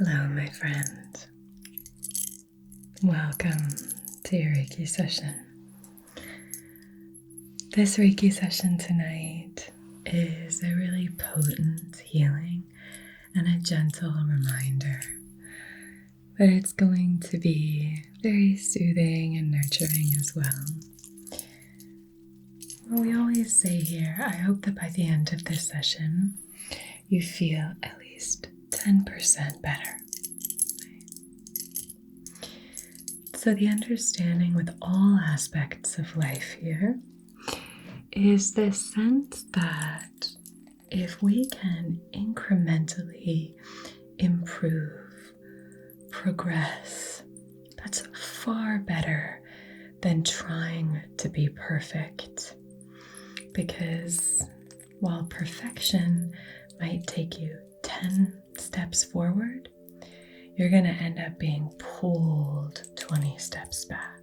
Hello, my friend. Welcome to your Reiki session. This Reiki session tonight is a really potent healing and a gentle reminder that it's going to be very soothing and nurturing as well. Well, we always say here, I hope that by the end of this session, you feel at least 10% better. So the understanding with all aspects of life here is this sense that if we can incrementally improve, progress, that's far better than trying to be perfect. Because while perfection might take you 10 steps forward, you're going to end up being pulled 20 steps back.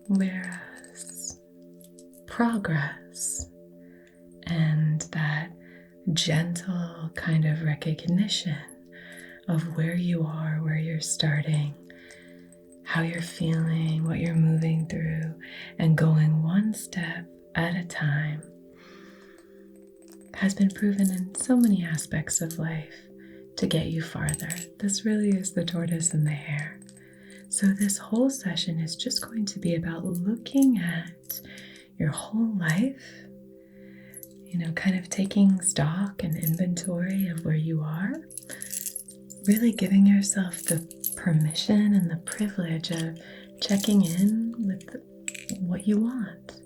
Whereas progress and that gentle kind of recognition of where you are, where you're starting, how you're feeling, what you're moving through, and going one step at a time has been proven in so many aspects of life to get you farther. This really is the tortoise and the hare. So this whole session is just going to be about looking at your whole life, kind of taking stock and inventory of where you are, really giving yourself the permission and the privilege of checking in with what you want.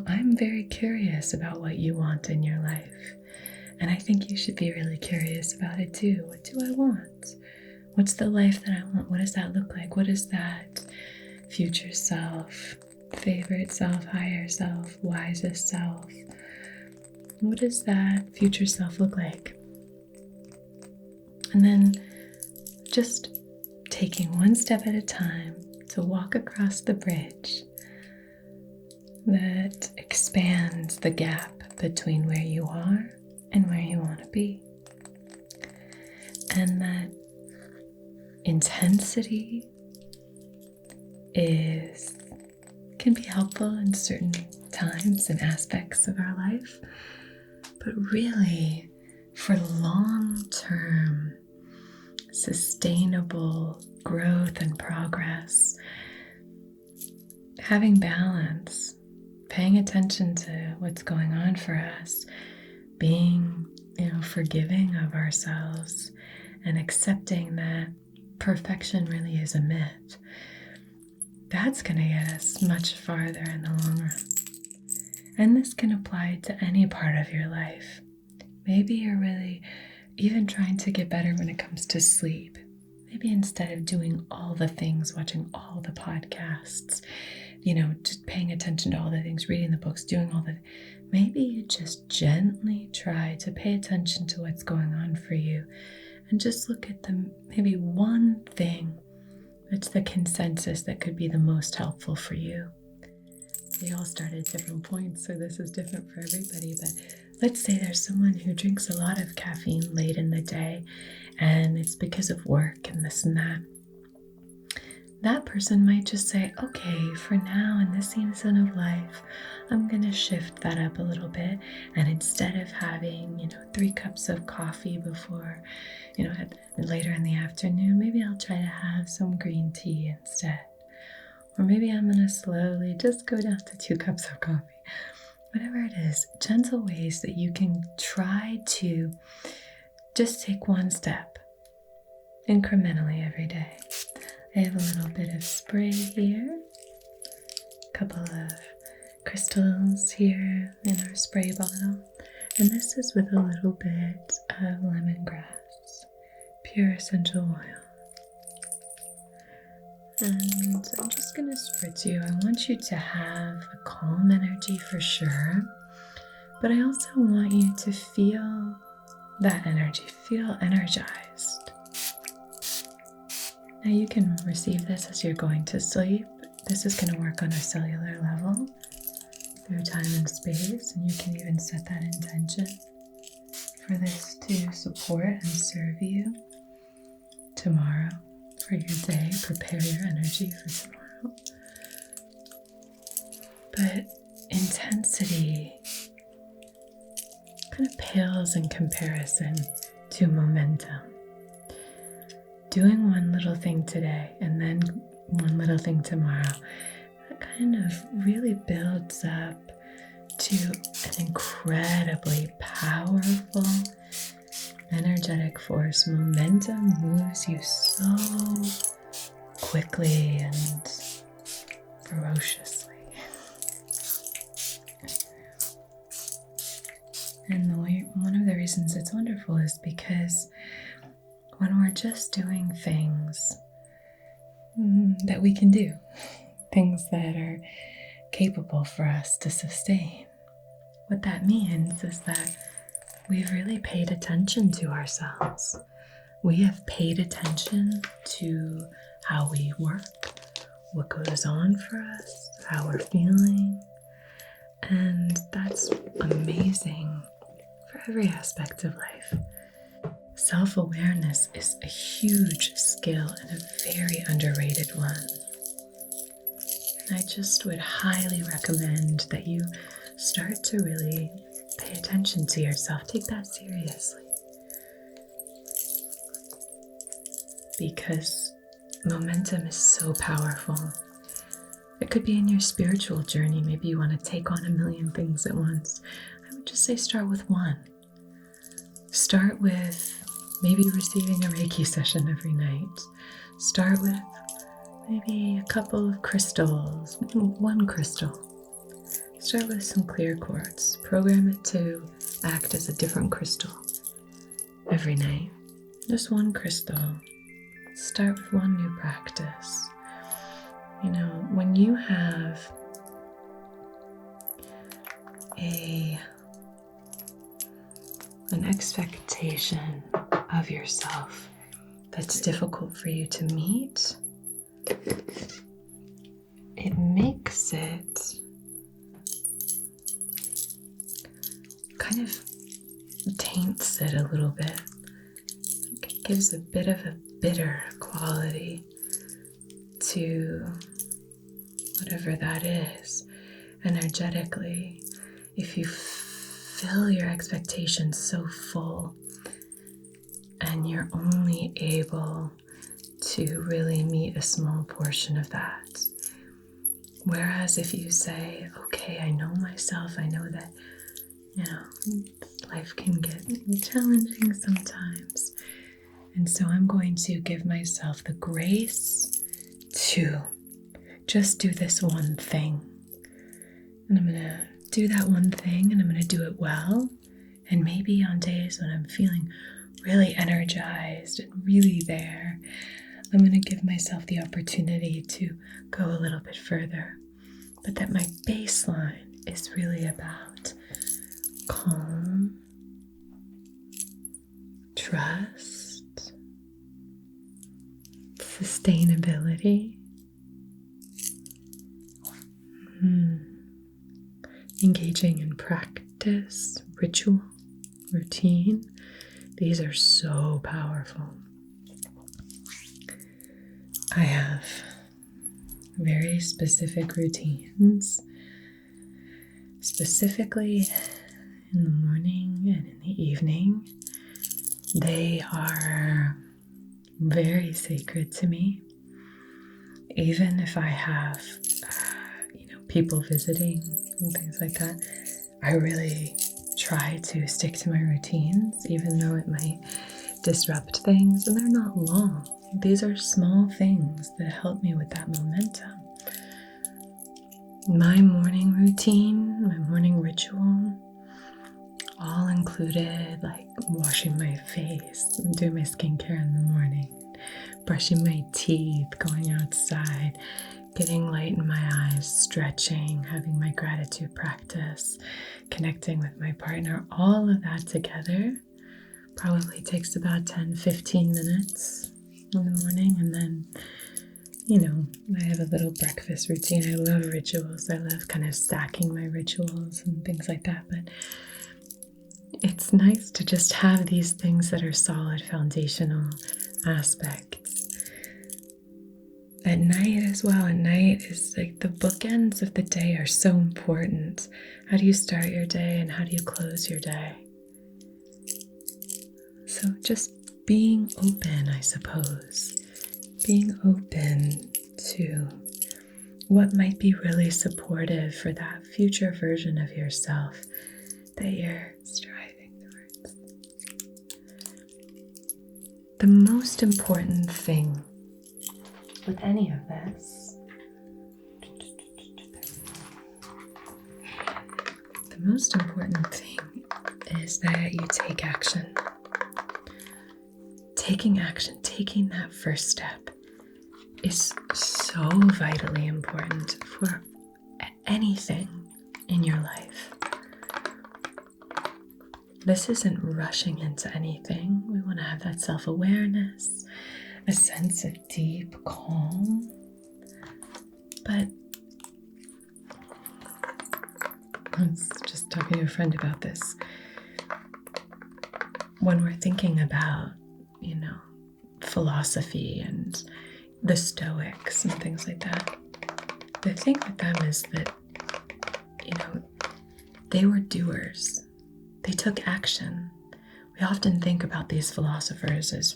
I'm very curious about what you want in your life. And I think you should be really curious about it too. What do I want? What's the life that I want? What does that look like? What is that future self, favorite self, higher self, wisest self? What does that future self look like? And then just taking one step at a time to walk across the bridge that expands the gap between where you are and where you want to be. And that intensity can be helpful in certain times and aspects of our life, but really for long-term sustainable growth and progress, having balance, paying attention to what's going on for us, being, forgiving of ourselves and accepting that perfection really is a myth. That's going to get us much farther in the long run. And this can apply to any part of your life. Maybe you're really even trying to get better when it comes to sleep. Maybe instead of doing all the things, watching all the podcasts, just paying attention to all the things, reading the books, doing all the, maybe you just gently try to pay attention to what's going on for you and just look at maybe one thing that's the consensus that could be the most helpful for you. They all start at different points, so this is different for everybody, but let's say there's someone who drinks a lot of caffeine late in the day and it's because of work and this and that. That person might just say, okay, for now in this season of life, I'm going to shift that up a little bit. And instead of having, 3 cups of coffee before, later in the afternoon, maybe I'll try to have some green tea instead. Or maybe I'm going to slowly just go down to 2 cups of coffee. Whatever it is, gentle ways that you can try to just take one step incrementally every day. I have a little bit of spray here, a couple of crystals here in our spray bottle, and this is with a little bit of lemongrass, pure essential oil. And I'm just going to spritz you. I want you to have a calm energy for sure, but I also want you to feel that energy, feel energized. Now you can receive this as you're going to sleep. This is going to work on a cellular level through time and space, and you can even set that intention for this to support support and serve you tomorrow for your day. Prepare your energy for tomorrow. But intensity kind of pales in comparison to momentum. Doing one little thing today and then one little thing tomorrow, that kind of really builds up to an incredibly powerful energetic force. Momentum moves you so quickly and ferociously. And one of the reasons it's wonderful is because when we're just doing things that we can do, things that are capable for us to sustain, what that means is that we've really paid attention to ourselves. We have paid attention to how we work, what goes on for us, how we're feeling, and that's amazing for every aspect of life. Self-awareness is a huge skill and a very underrated one. And I just would highly recommend that you start to really pay attention to yourself. Take that seriously. Because momentum is so powerful. It could be in your spiritual journey. Maybe you want to take on a million things at once. I would just say start with one. Start with maybe receiving a Reiki session every night. Start with maybe a couple of crystals, one crystal. Start with some clear quartz. Program it to act as a different crystal every night. Just one crystal. Start with one new practice. You know, when you have an expectation of yourself that's difficult for you to meet, it makes it kind of taints it a little bit. It gives a bit of a bitter quality to whatever that is. Energetically, if you fill your expectations so full and you're only able to really meet a small portion of that. Whereas if you say, okay, I know myself, I know that, life can get challenging sometimes. And so I'm going to give myself the grace to just do this one thing. And I'm going to do that one thing and I'm going to do it well. And maybe on days when I'm feeling really energized and really there, I'm going to give myself the opportunity to go a little bit further. But that my baseline is really about calm, trust, sustainability, engaging in practice, ritual, routine. These are so powerful. I have very specific routines, specifically in the morning and in the evening. They are very sacred to me. Even if I have, people visiting and things like that, I really try to stick to my routines, even though it might disrupt things, and they're not long. These are small things that help me with that momentum. My morning routine, my morning ritual, all included like washing my face and doing my skincare in the morning, brushing my teeth, going outside, getting light in my eyes, stretching, having my gratitude practice, connecting with my partner. All of that together probably takes about 10-15 minutes in the morning. And then, I have a little breakfast routine. I love rituals. I love kind of stacking my rituals and things like that. But it's nice to just have these things that are solid foundational aspects. At night as well, at night is like the bookends of the day are so important. How do you start your day and how do you close your day? So just being open, I suppose. Being open to what might be really supportive for that future version of yourself that you're striving towards. The most important thing with any of this, the most important thing is that you take action. Taking action, taking that first step is so vitally important for anything in your life. This isn't rushing into anything. We want to have that self-awareness, a sense of deep calm. But I was just talking to a friend about this. When we're thinking about, philosophy and the Stoics and things like that, the thing with them is that, they were doers. They took action. We often think about these philosophers as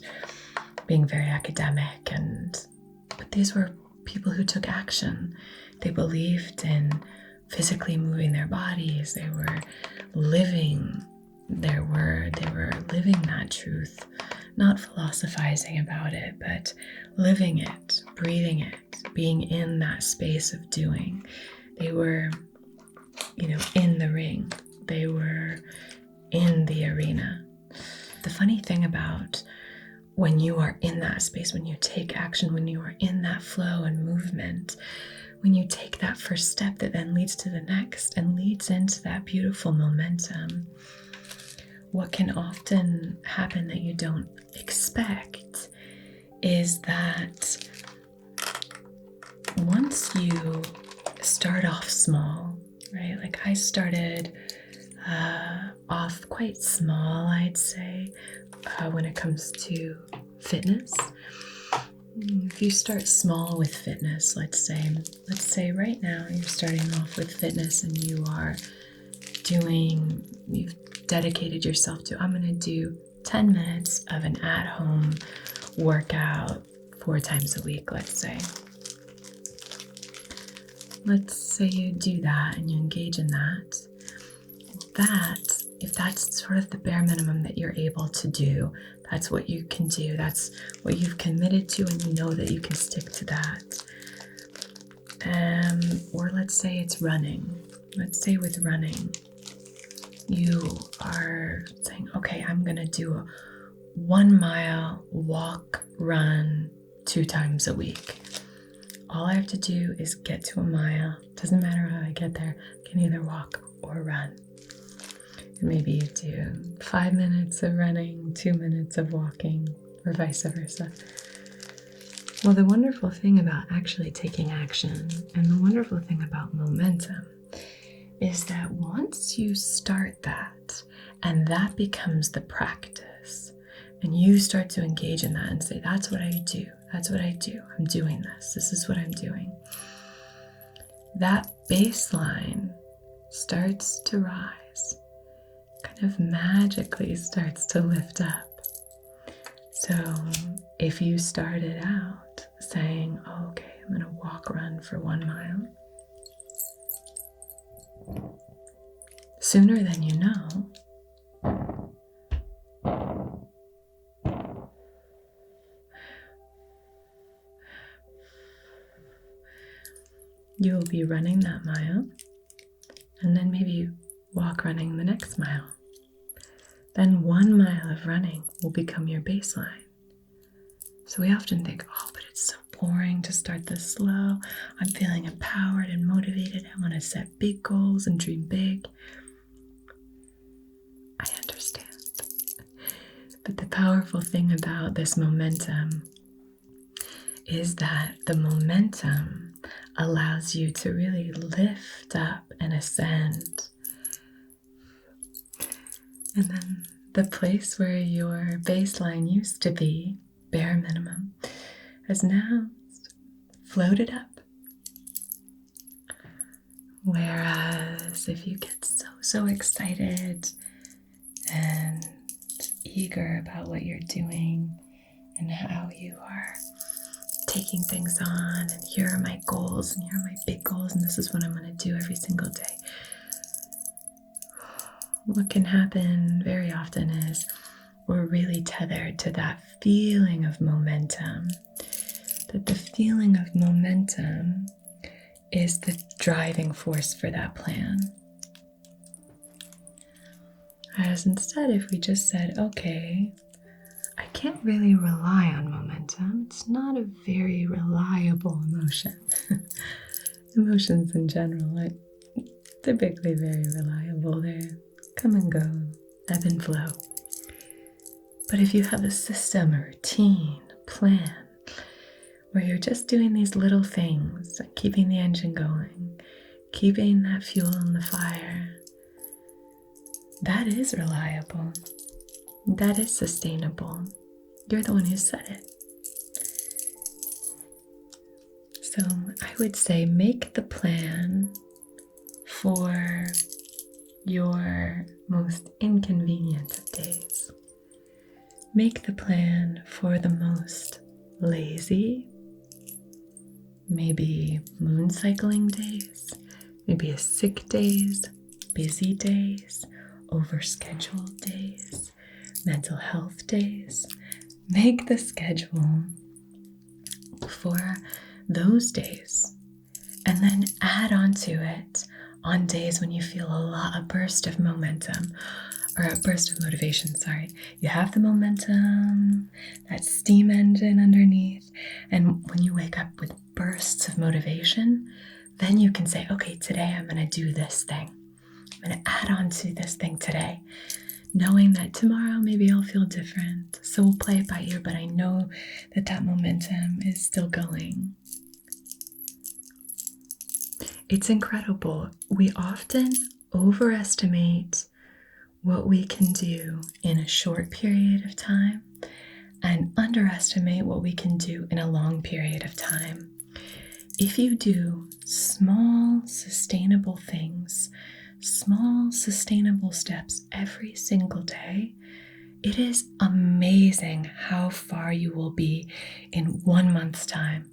being very academic, but these were people who took action. They believed in physically moving their bodies. They were living their word. They were living that truth, not philosophizing about it, but living it, breathing it, being in that space of doing. They were, in the ring. They were in the arena. The funny thing about when you are in that space, when you take action, when you are in that flow and movement, when you take that first step that then leads to the next and leads into that beautiful momentum, what can often happen that you don't expect is that once you start off small, right? Like I started off quite small, I'd say, when it comes to fitness. If you start small with fitness, let's say right now you're starting off with fitness and you've dedicated yourself to, I'm going to do 10 minutes of an at-home workout 4 times a week, let's say. Let's say you do that and you engage in that. If that's sort of the bare minimum that you're able to do, that's what you can do, that's what you've committed to, and you know that you can stick to that. Or let's say it's running. Let's say with running, you are saying, okay, I'm going to do a 1 mile walk, run 2 times a week. All I have to do is get to a mile. Doesn't matter how I get there. I can either walk or run. And maybe you do 5 minutes of running, 2 minutes of walking, or vice versa. Well, the wonderful thing about actually taking action and the wonderful thing about momentum is that once you start that and that becomes the practice and you start to engage in that and say, that's what I do. That's what I do. I'm doing this. This is what I'm doing. That baseline starts to rise, kind of magically starts to lift up. So if you started out saying, oh, okay, I'm going to walk, run for 1 mile, sooner than you know, you will be running that mile, and then maybe you walk running the next mile. Then 1 mile of running will become your baseline. So we often think, oh, but it's so boring to start this slow. I'm feeling empowered and motivated. I want to set big goals and dream big. I understand. But the powerful thing about this momentum is that the momentum allows you to really lift up and ascend. And then the place where your baseline used to be, bare minimum, has now floated up. Whereas if you get so excited and eager about what you're doing and how you are taking things on, and here are my goals, and here are my big goals, and this is what I'm going to do every single day. What can happen very often is we're really tethered to that feeling of momentum, that the feeling of momentum is the driving force for that plan. Whereas instead, if we just said, okay, I can't really rely on momentum. It's not a very reliable emotion. Emotions in general aren't typically very reliable. They come and go, ebb and flow. But if you have a system, a routine, a plan, where you're just doing these little things, like keeping the engine going, keeping that fuel in the fire, that is reliable. That is sustainable. You're the one who said it. So I would say make the plan for your most inconvenient of days. Make the plan for the most lazy, maybe moon cycling days, maybe sick days, busy days, overscheduled days, mental health days. Make the schedule for those days and then add on to it on days when you feel a burst of momentum or a burst of motivation, You have the momentum, that steam engine underneath, and when you wake up with bursts of motivation, then you can say, okay, today I'm going to do this thing. I'm going to add on to this thing today, knowing that tomorrow maybe I'll feel different. So we'll play it by ear, but I know that that momentum is still going. It's incredible. We often overestimate what we can do in a short period of time and underestimate what we can do in a long period of time. If you do small, sustainable things, small, sustainable steps every single day, it is amazing how far you will be in 1 month's time,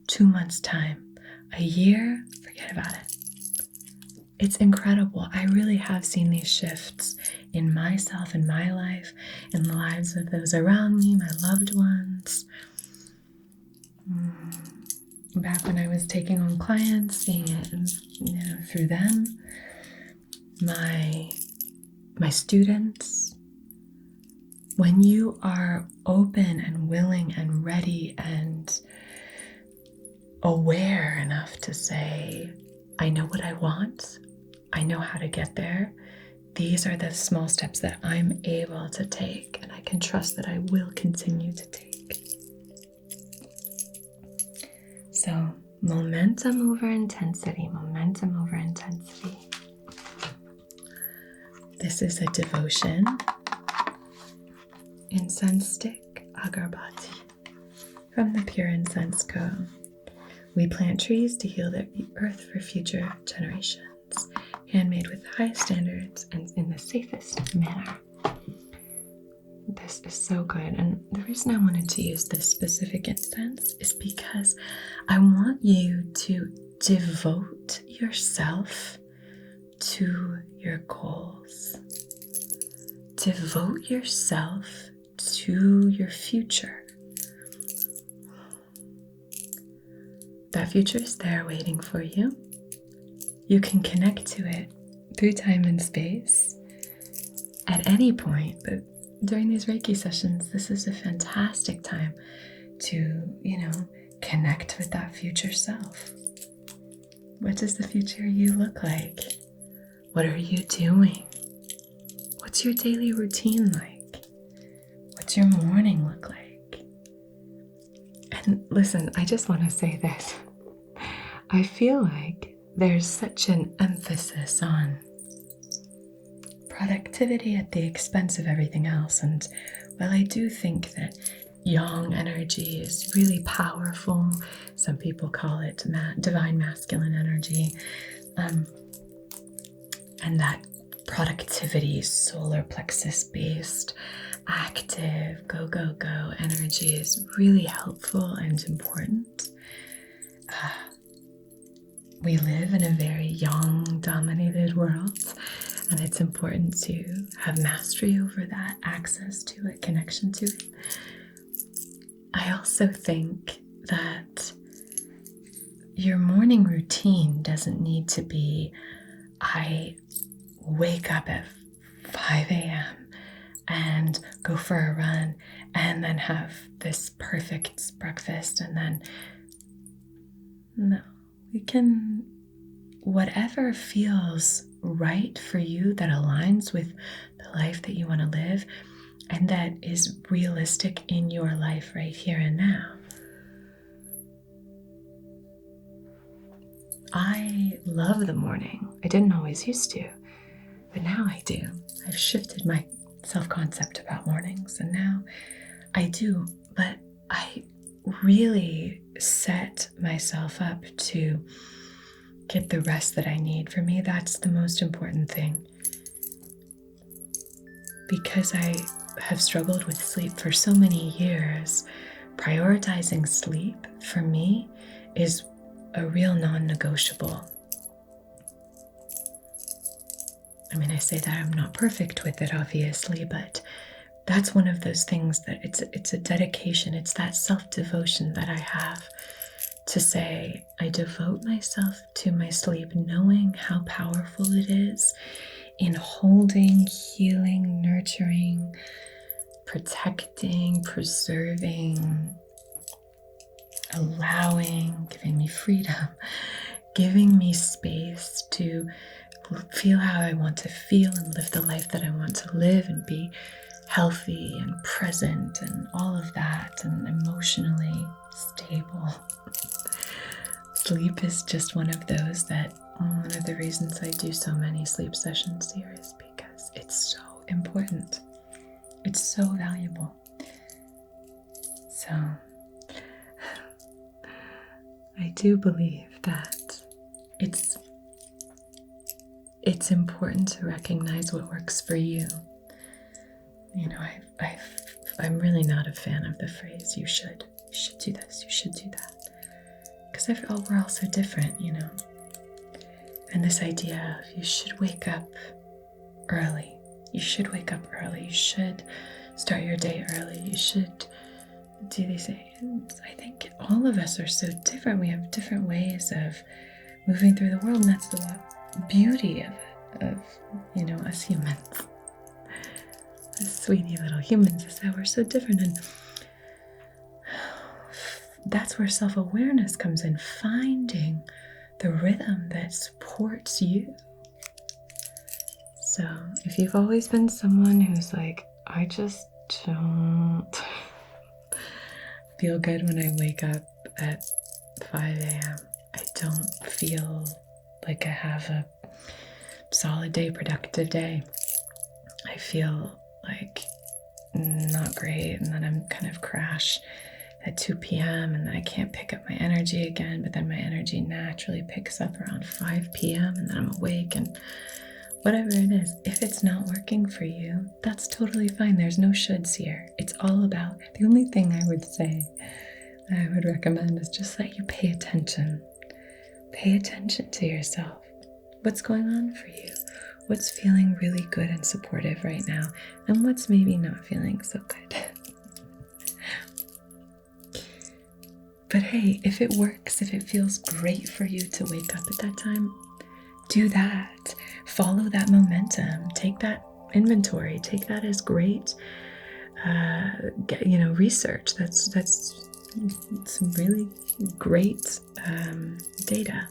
2 months' time, a year, forget about it. It's incredible. I really have seen these shifts in myself, in my life, in the lives of those around me, my loved ones. Back when I was taking on clients, seeing it through them, my students. When you are open and willing and ready and aware enough to say, I know what I want, I know how to get there, these are the small steps that I'm able to take, and I can trust that I will continue to take. So, momentum over intensity, momentum over intensity. This is a devotion, incense stick, agarbati, from the Pure Incense Co. We plant trees to heal the earth for future generations, handmade with high standards and in the safest manner. This is so good, and the reason I wanted to use this specific incense is because I want you to devote yourself to your goals. Devote yourself to your future. That future is there waiting for you. You can connect to it through time and space at any point, but during these Reiki sessions, this is a fantastic time to, connect with that future self. What does the future you look like? What are you doing? What's your daily routine like? What's your morning look like? And listen, I just want to say this. I feel like there's such an emphasis on productivity at the expense of everything else. And while I do think that yang energy is really powerful, some people call it divine masculine energy, and that productivity, solar plexus based, active, go, go, go energy is really helpful and important. We live in a very yang dominated world, and it's important to have mastery over that, access to it, connection to it. I also think that your morning routine doesn't need to be, I wake up at 5 a.m. and go for a run and then have this perfect breakfast, and then, no, we can, whatever feels right for you that aligns with the life that you want to live and that is realistic in your life right here and now. I love the morning. I didn't always used to, but now I do. I've shifted my self-concept about mornings, and now I do, but I really set myself up to get the rest that I need. For me, that's the most important thing, because I have struggled with sleep for so many years. Prioritizing sleep for me is a real non-negotiable. I mean, I say that I'm not perfect with it, obviously, but that's one of those things that it's a dedication. It's that self-devotion that I have to say, I devote myself to my sleep, knowing how powerful it is in holding, healing, nurturing, protecting, preserving, allowing, giving me freedom, giving me space to feel how I want to feel and live the life that I want to live and be healthy and present and all of that, and emotionally stable. Sleep is just one of those that, one of the reasons I do so many sleep sessions here is because it's so important. It's so valuable. So I do believe that it's important to recognize what works for you. You know, I'm really not a fan of the phrase, you should do this, you should do that. Because we're all so different, you know. And this idea of you should wake up early. You should wake up early. You should start your day early. You should do these things. I think all of us are so different. We have different ways of moving through the world, and that's the beauty of you know, us humans. Us sweetie little humans, is that we're so different, and that's where self-awareness comes in, finding the rhythm that supports you. So if you've always been someone who's like, I just don't feel good when I wake up at 5 a.m. I don't feel like I have a solid day, productive day. I feel like not great, and then I'm kind of crash at 2 p.m. and then I can't pick up my energy again, but then my energy naturally picks up around 5 p.m. and then I'm awake, and whatever it is, if it's not working for you, that's totally fine. There's no shoulds here. It's all about, the only thing I would say that I would recommend is just that you pay attention. Pay attention to yourself. What's going on for you? What's feeling really good and supportive right now? And what's maybe not feeling so good? But hey, if it works, if it feels great for you to wake up at that time, do that. Follow that momentum. Take that inventory. Take that as great, research. That's some really great data.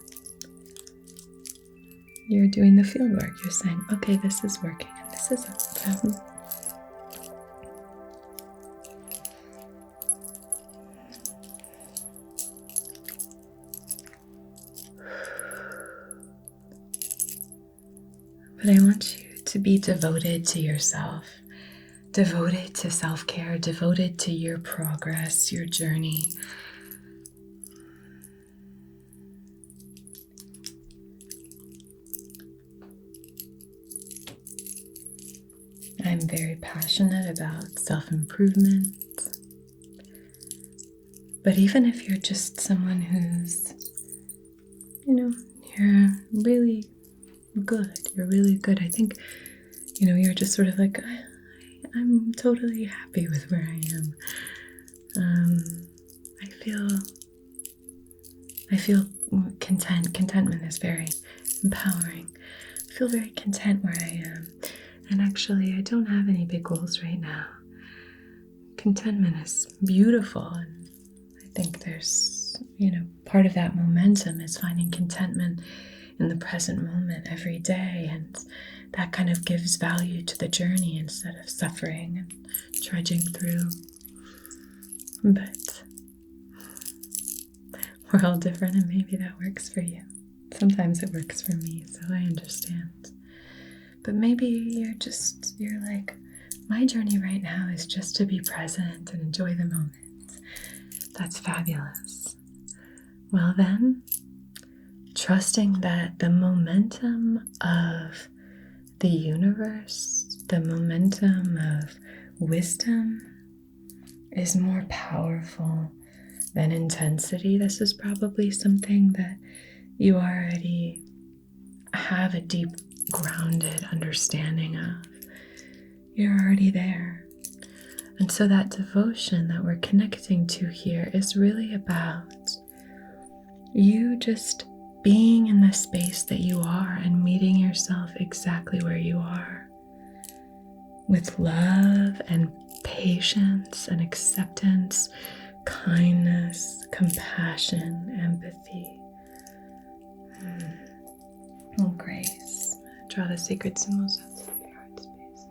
You're doing the field work. You're saying, okay, this is working and this isn't. But I want you to be devoted to yourself, devoted to self-care, devoted to your progress, your journey. I'm very passionate about self-improvement. But even if you're just someone who's, you're really good. I think, you're just sort of like, I'm totally happy with where I am. I feel content. Contentment is very empowering. I feel very content where I am. And actually, I don't have any big goals right now. Contentment is beautiful. And I think there's, part of that momentum is finding contentment in the present moment every day. And that kind of gives value to the journey instead of suffering and trudging through. But we're all different, and maybe that works for you. Sometimes it works for me, so I understand. But maybe you're like, my journey right now is just to be present and enjoy the moment. That's fabulous. Well then, trusting that the momentum of the universe, the momentum of wisdom is more powerful than intensity. This is probably something that you already have a deep grounded understanding of. You're already there. And so that devotion that we're connecting to here is really about you just being in the space that you are and meeting yourself exactly where you are, with love and patience and acceptance, kindness, compassion, empathy, and grace. Draw the sacred symbols outside your heart space.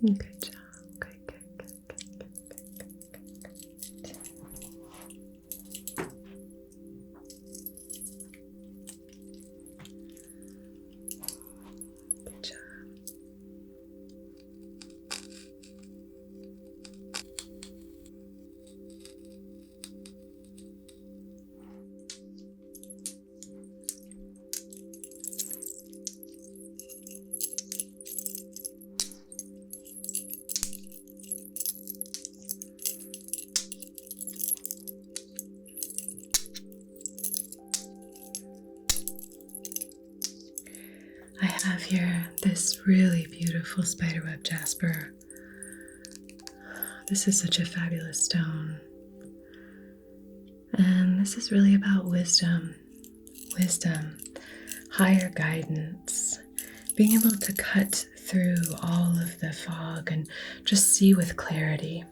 Good job. Good. Good job. I have here this really beautiful spiderweb jasper. This is such a fabulous stone. And this is really about wisdom, higher guidance, being able to cut through all of the fog and just see with clarity.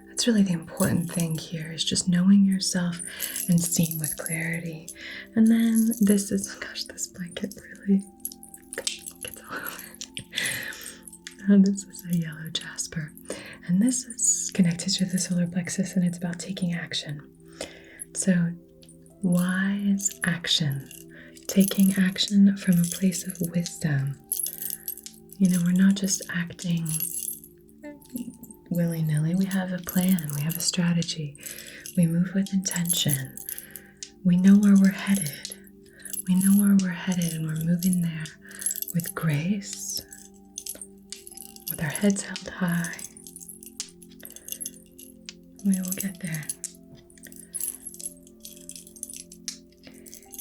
That's really the important thing here, is just knowing yourself and seeing with clarity. And then this blanket really gets all over. And this is a yellow jasper. And this is connected to the solar plexus, and it's about taking action. So, wise action. Taking action from a place of wisdom. We're not just acting willy-nilly. We have a plan. We have a strategy. We move with intention. We know where we're headed. And we're moving there with grace, with our heads held high. We will get there.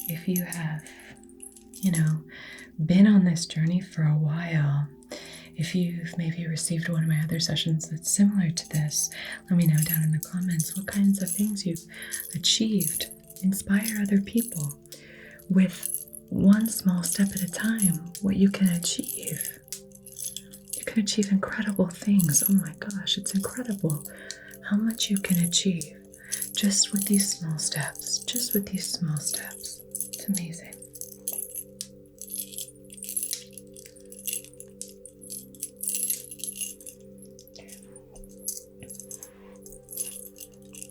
If you have, been on this journey for a while, if you've maybe received one of my other sessions that's similar to this, let me know down in the comments what kinds of things you've achieved. Inspire other people with one small step at a time, what you can achieve. You can achieve incredible things. Oh my gosh, it's incredible how much you can achieve just with these small steps, just with these small steps. It's amazing.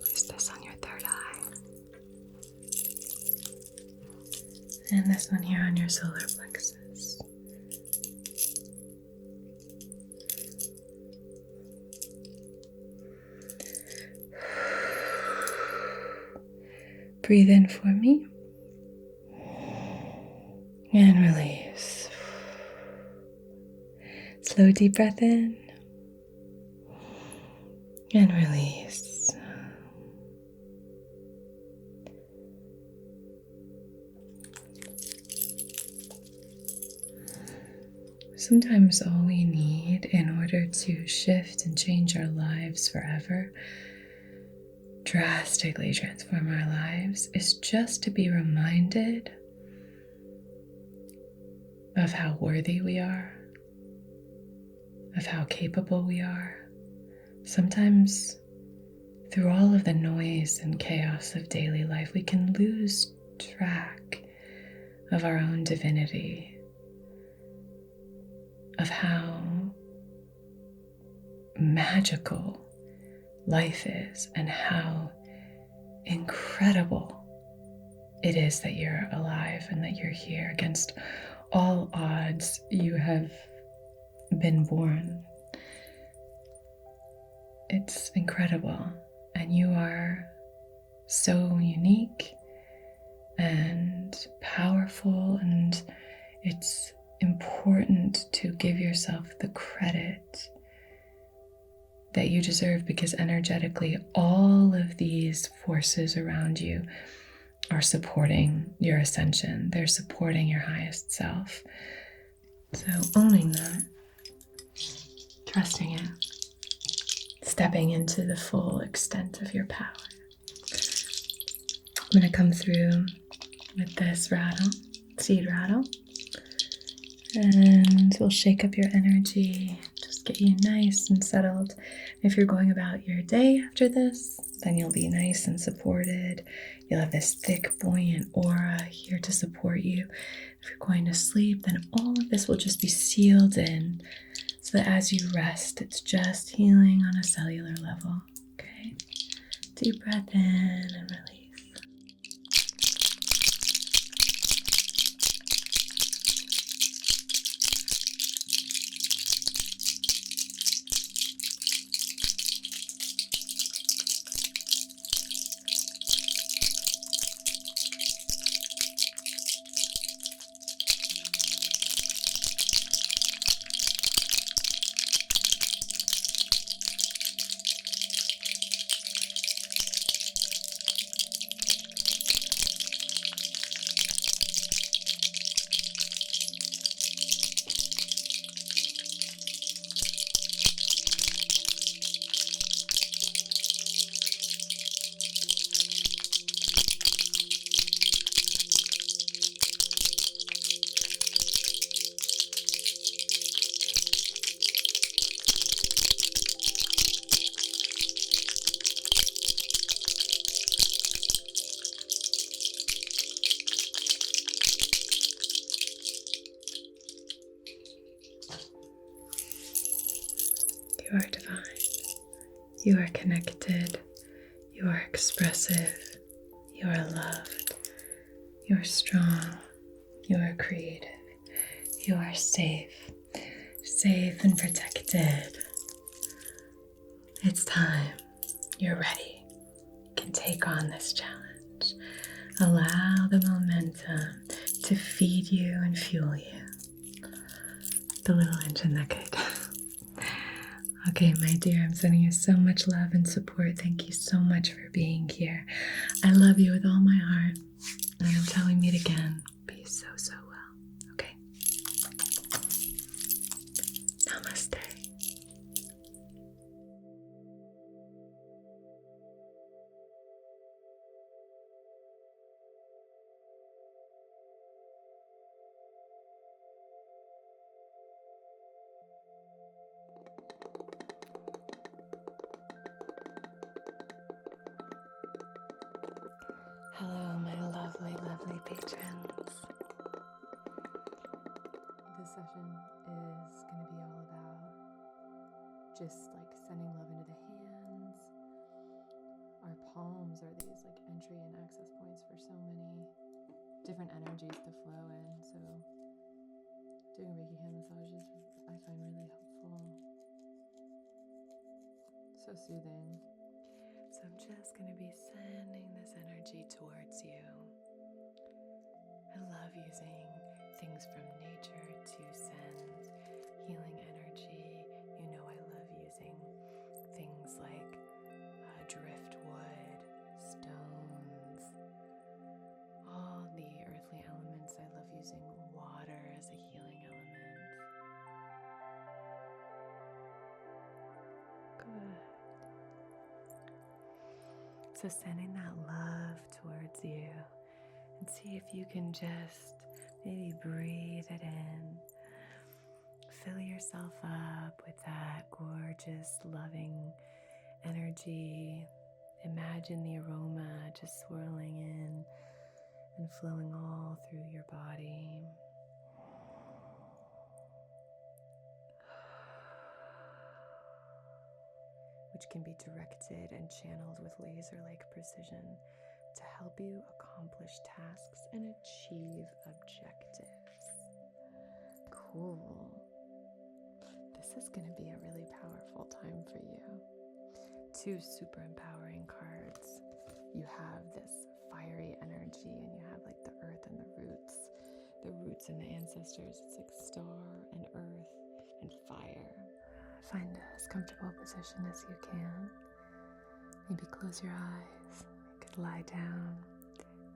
Place this on your third eye. And this one here on your solar plexus. Breathe in for me. And release. Slow deep breath in. And release. Sometimes all we need in order to shift and change our lives forever, drastically transform our lives, is just to be reminded of how worthy we are, of how capable we are. Sometimes through all of the noise and chaos of daily life, we can lose track of our own divinity, of how magical life is and how incredible it is that you're alive and that you're here. Against all odds, you have been born. It's incredible, and you are so unique and powerful, and it's important to give yourself the credit that you deserve, because energetically all of these forces around you are supporting your ascension. They're supporting your highest self. So owning that, trusting it, stepping into the full extent of your power. I'm going to come through with this rattle, seed rattle, and we'll shake up your energy, just get you nice and settled. If you're going about your day after this, then you'll be nice and supported. You'll have this thick, buoyant aura here to support you. If you're going to sleep, then all of this will just be sealed in, so that as you rest, it's just healing on a cellular level. Okay? Deep breath in and release. You are divine. You are connected. You are expressive. You are loved. You are strong. You are creative. You are safe. Safe and protected. It's time. You're ready. You can take on this challenge. Allow the momentum to feed you and fuel you. The little engine that could. Okay, my dear, I'm sending you so much love and support. Thank you so much for being here. I love you with all my heart. And until we meet again, be so, so well. Okay? Namaste. Hello, my lovely, lovely patrons. This session is going to be all about just like sending love into the hands. Our palms are these like entry and access points for so many different energies to flow in. So doing Reiki hand massages I find really helpful. So soothing. So I'm just going to be sending this energy towards you. I love using things from nature to send healing energy. You know, I love using things like driftwood, stones, all the earthly elements. I love using water as a healing element. Good. So sending that love towards you, and see if you can just maybe breathe it in. Fill yourself up with that gorgeous, loving energy. Imagine the aroma just swirling in and flowing all through your body. Which can be directed and channeled with laser-like precision to help you accomplish tasks and achieve objectives. Cool. This is going to be a really powerful time for you. 2 super empowering cards. You have this fiery energy, and you have like the earth and the roots and the ancestors. It's like star and earth and fire. Find as comfortable a position as you can. Maybe close your eyes. You could lie down,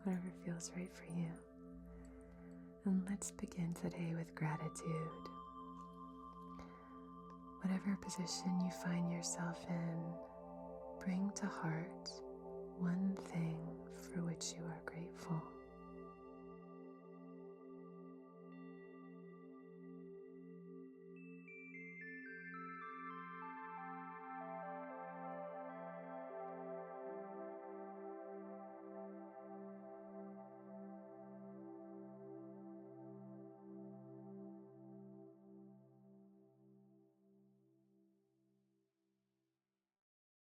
whatever feels right for you. And let's begin today with gratitude. Whatever position you find yourself in, bring to heart